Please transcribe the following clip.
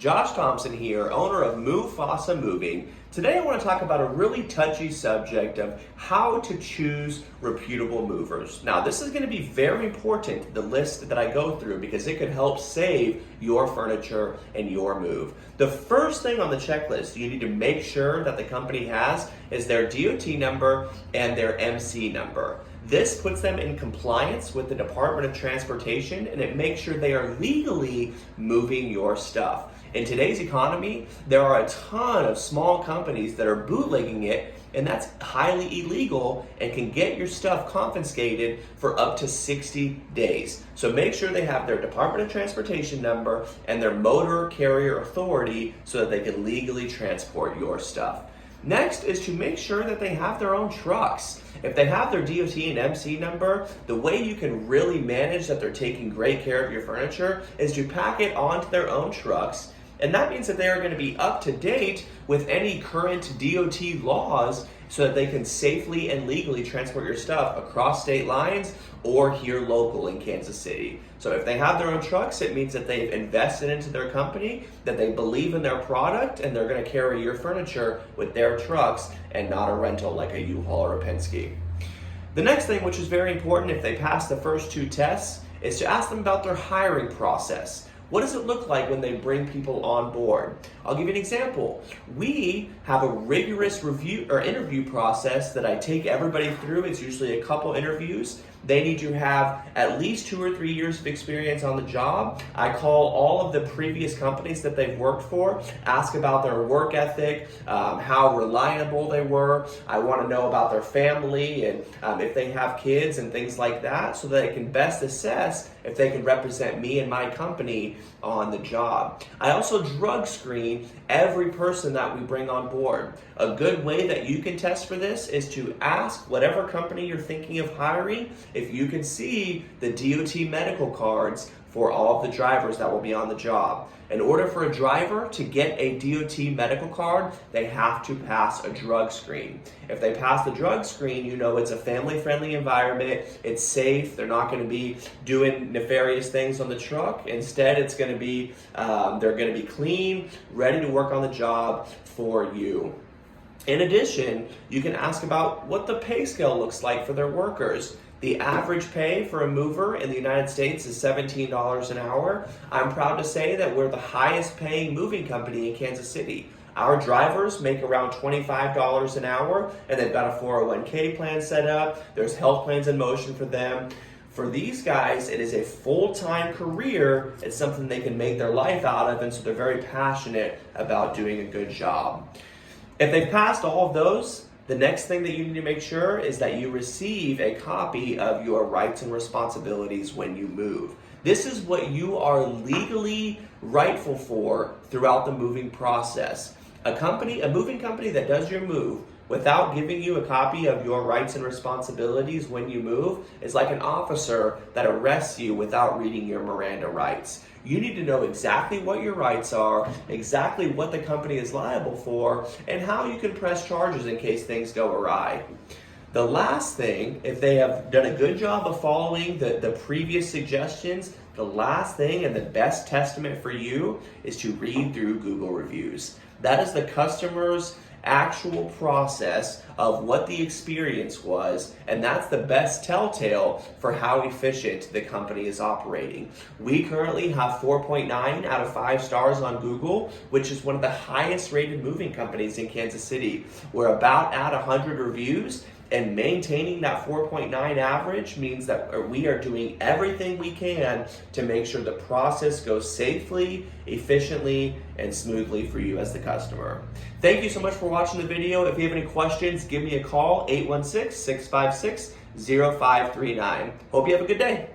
Josh Thompson here, owner of Mufasa Moving. Today I want to talk about a really touchy subject of how to choose reputable movers. Now this is going to be very important, the list that I go through, because it could help save your furniture and your move. The first thing on the checklist you need to make sure that the company has is their DOT number and their MC number. This puts them in compliance with the Department of Transportation, and it makes sure they are legally moving your stuff. In today's economy, there are a ton of small companies that are bootlegging it, and that's highly illegal and can get your stuff confiscated for up to 60 days. So make sure they have their Department of Transportation number and their motor carrier authority so that they can legally transport your stuff. Next is to make sure that they have their own trucks. If they have their DOT and MC number, the way you can really manage that they're taking great care of your furniture is to pack it onto their own trucks. And that means that they are going to be up to date with any current DOT laws so that they can safely and legally transport your stuff across state lines or here local in Kansas City. So if they have their own trucks, it means that they've invested into their company, that they believe in their product, and they're going to carry your furniture with their trucks and not a rental like a U-Haul or a Penske. The next thing, which is very important if they pass the first two tests, is to ask them about their hiring process. What does it look like when they bring people on board? I'll give you an example. We have a rigorous review or interview process that I take everybody through. It's usually a couple interviews. They need to have at least 2 or 3 years of experience on the job. I call all of the previous companies that they've worked for, ask about their work ethic, how reliable they were. I want to know about their family and if they have kids and things like that, so that I can best assess if they can represent me and my company on the job. I also drug screen every person that we bring on board. A good way that you can test for this is to ask whatever company you're thinking of hiring if you can see the DOT medical cards for all of the drivers that will be on the job. In order for a driver to get a DOT medical card, they have to pass a drug screen. If they pass the drug screen, you know it's a family-friendly environment, it's safe, they're not going to be doing nefarious things on the truck. Instead, it's going to be, they're going to be clean, ready to work on the job for you. In addition, you can ask about what the pay scale looks like for their workers. The average pay for a mover in the United States is $17 an hour. I'm proud to say that we're the highest paying moving company in Kansas City. Our drivers make around $25 an hour, and they've got a 401k plan set up. There's health plans in motion for them. For these guys, it is a full-time career. It's something they can make their life out of, and so they're very passionate about doing a good job. If they've passed all of those, the next thing that you need to make sure is that you receive a copy of your rights and responsibilities when you move. This is what you are legally rightful for throughout the moving process. A moving company that does your move without giving you a copy of your rights and responsibilities when you move is like an officer that arrests you without reading your Miranda rights. You need to know exactly what your rights are, exactly what the company is liable for, and how you can press charges in case things go awry. The last thing, if they have done a good job of following the previous suggestions, the last thing and the best testament for you is to read through Google reviews. That is the customer's actual process of what the experience was, and that's the best telltale for how efficient the company is operating. We currently have 4.9 out of 5 stars on Google, which is one of the highest rated moving companies in Kansas City. We're about at 100 reviews, and maintaining that 4.9 average means that we are doing everything we can to make sure the process goes safely, efficiently, and smoothly for you as the customer. Thank you so much for watching the video. If you have any questions, give me a call, 816-656-0539. Hope you have a good day.